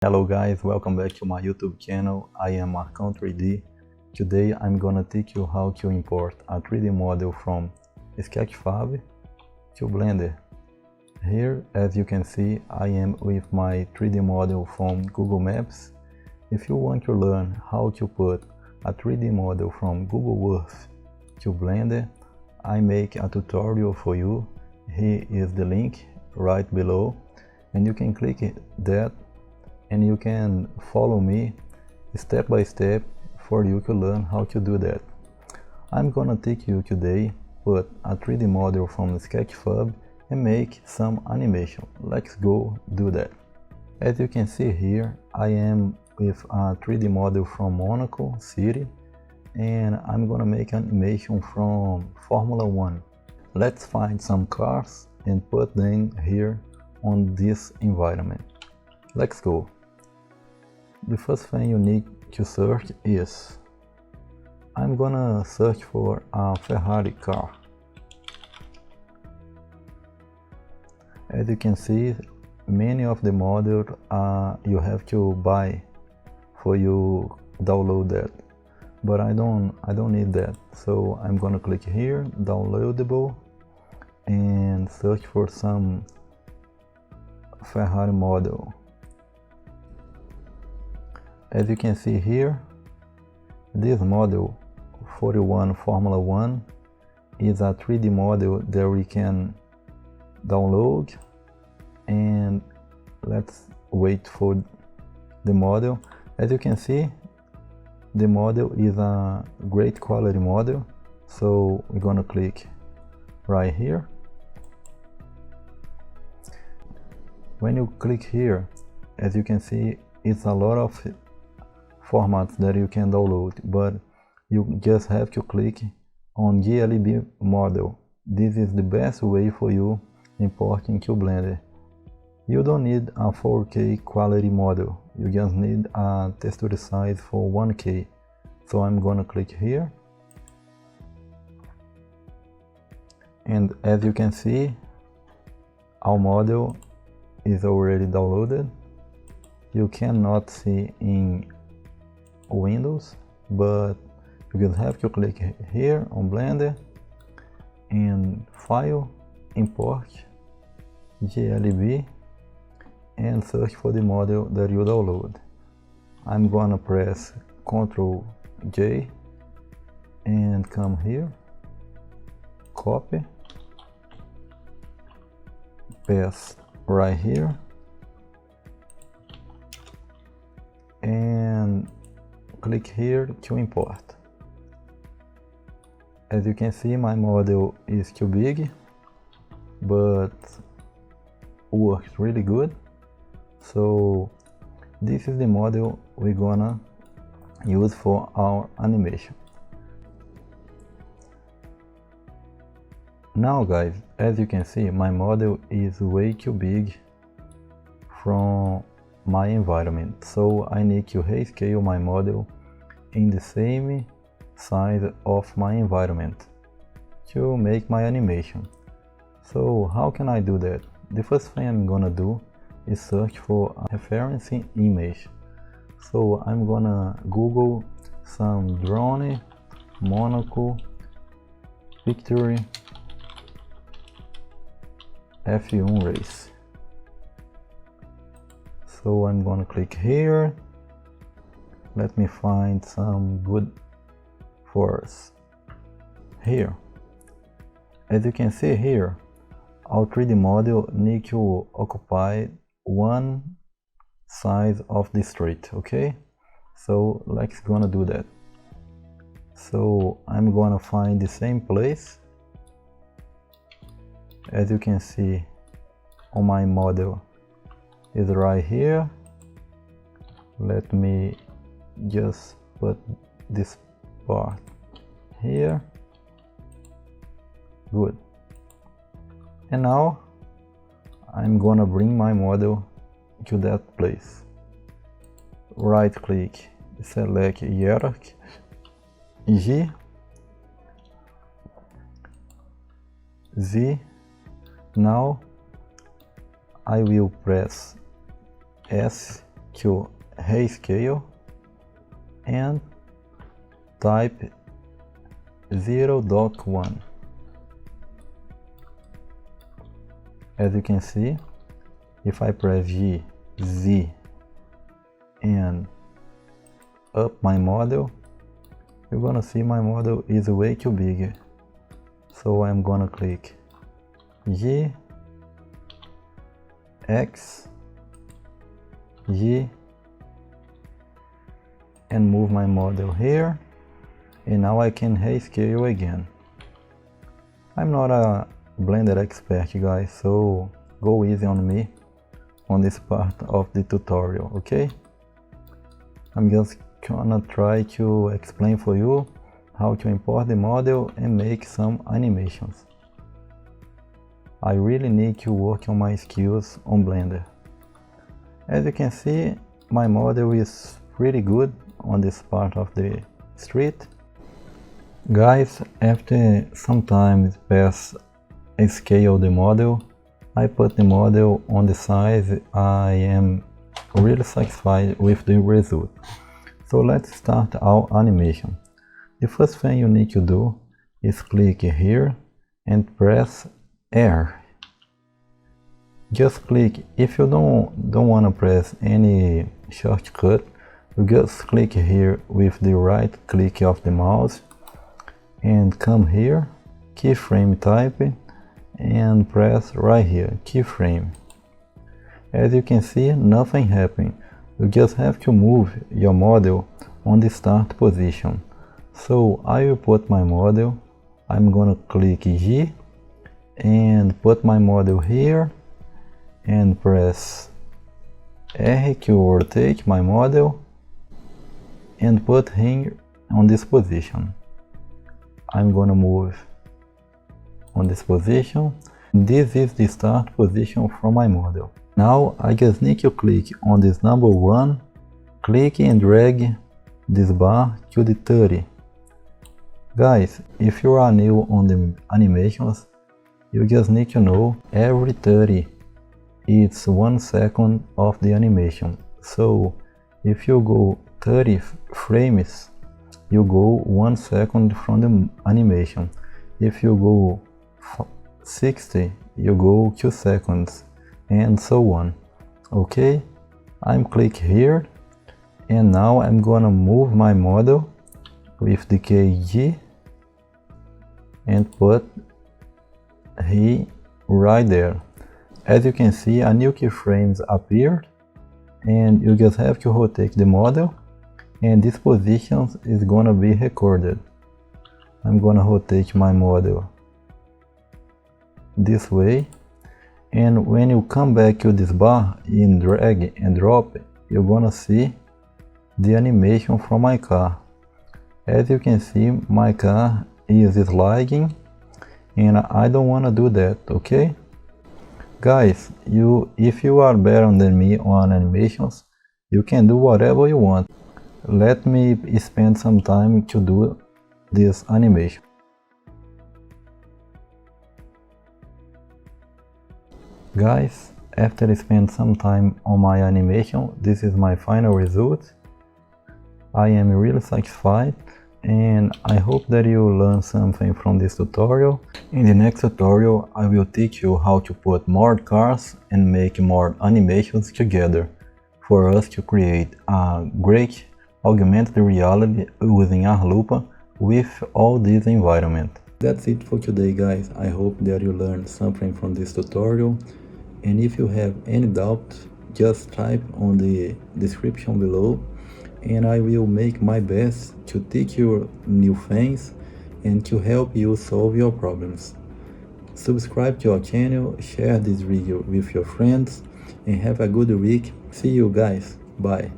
Hello guys, welcome back to my YouTube channel. I am Marcão 3D. Today I'm gonna teach you how to import a 3D model from Sketchfab to Blender. Here, as you can see, I am with my 3D model from Google Maps. If you want to learn how to put a 3D model from Google Earth to Blender, I make a tutorial for you. Here is the link right below, and you can click that and you can follow me step by step for you to learn how to do that. I'm gonna teach you today put a 3D model from Sketchfab and make some animation. Let's go do that. As you can see here, I am with a 3D model from Monaco City and I'm gonna make animation from Formula 1. Let's find some cars and put them here on this environment. Let's go. The first thing you need to search is, I'm gonna search for a Ferrari car. As you can see, many of the models you have to buy for you download that, but I don't need that. So I'm gonna click here, downloadable, and search for some Ferrari model. As you can see here, this model 41 Formula 1 is a 3D model that we can download, and let's wait for the model. As you can see, the model is a great quality model, so we're gonna click right here. When you click here, as you can see, it's a lot of formats that you can download, but you just have to click on GLB model. This is the best way for you importing to Blender. You don't need a 4K quality model, you just need a texture size for 1K. So I'm gonna click here, and as you can see, our model is already downloaded. You cannot see in Windows, but you just have to click here on Blender and File, Import, GLB, and search for the model that you download. I'm gonna press Ctrl J and come here, copy, paste right here, and click here to import. As you can see, my model is too big, but works really good. So this is the model we're gonna use for our animation. Now guys, as you can see, my model is way too big from my environment, so I need to rescale my model in the same size of my environment to make my animation. So how can I do that? The first thing I'm gonna do is search for a reference image. So I'm gonna Google some drone Monaco picture F1 race. So I'm gonna click here. Let me find some good for us. Here, as you can see here, our 3D model needs to occupy one side of the street, okay? So let's gonna do that. So I'm gonna find the same place. As you can see on my model, is right here. Let me just put this part here. Good. And now I'm gonna bring my model to that place. Right click, select hierarchy, G, Z. Now I will press S to rescale and type 0.1. As you can see, if I press G, Z and up my model, you're gonna see my model is way too big. So I'm gonna click G, X, G and move my model here, and now I can rescale again. I'm not a Blender expert, guys, so go easy on me on this part of the tutorial, okay? I'm just gonna try to explain for you how to import the model and make some animations. I really need to work on my skills on Blender. As you can see, my model is pretty good on this part of the street. Guys, after some time pass I scale the model, I put the model on the size. I am really satisfied with the result. So let's start our animation. The first thing you need to do is click here and press R. Just click. If you don't want to press any shortcut, you just click here with the right click of the mouse and come here, keyframe type, and press right here, keyframe. As you can see, nothing happened. You just have to move your model on the start position. So I will put my model, I'm gonna click G and put my model here and press R to rotate my model and put him on this position. I'm gonna move on this position. This is the start position for my model. Now I just need to click on this number 1, click and drag this bar to the 30. Guys, if you are new on the animations, you just need to know every 30 it's 1 second of the animation. So if you go 30 frames, you go 1 second from the animation. If you go 60, you go 2 seconds, and so on. Okay, I'm click here, and now I'm gonna move my model with the key and put he right there. As you can see, a new keyframes appeared, and you just have to rotate the model, and this position is gonna be recorded. I'm gonna rotate my model this way, and when you come back to this bar in drag and drop, you're gonna see the animation from my car. As you can see, my car is sliding, and I don't want to do that, okay? Guys, if you are better than me on animations, you can do whatever you want. Let me spend some time to do this animation. Guys, after I spend some time on my animation, this is my final result. I am really satisfied, and I hope that you learned something from this tutorial. In the next tutorial, I will teach you how to put more cars and make more animations together for us to create a great augmented reality using Arlupa with all this environment. That's it for today, guys. I hope that you learned something from this tutorial, and if you have any doubt, just type on the description below, and I will make my best to teach you new things and to help you solve your problems. Subscribe to our channel, share this video with your friends, and have a good week. See you guys. Bye.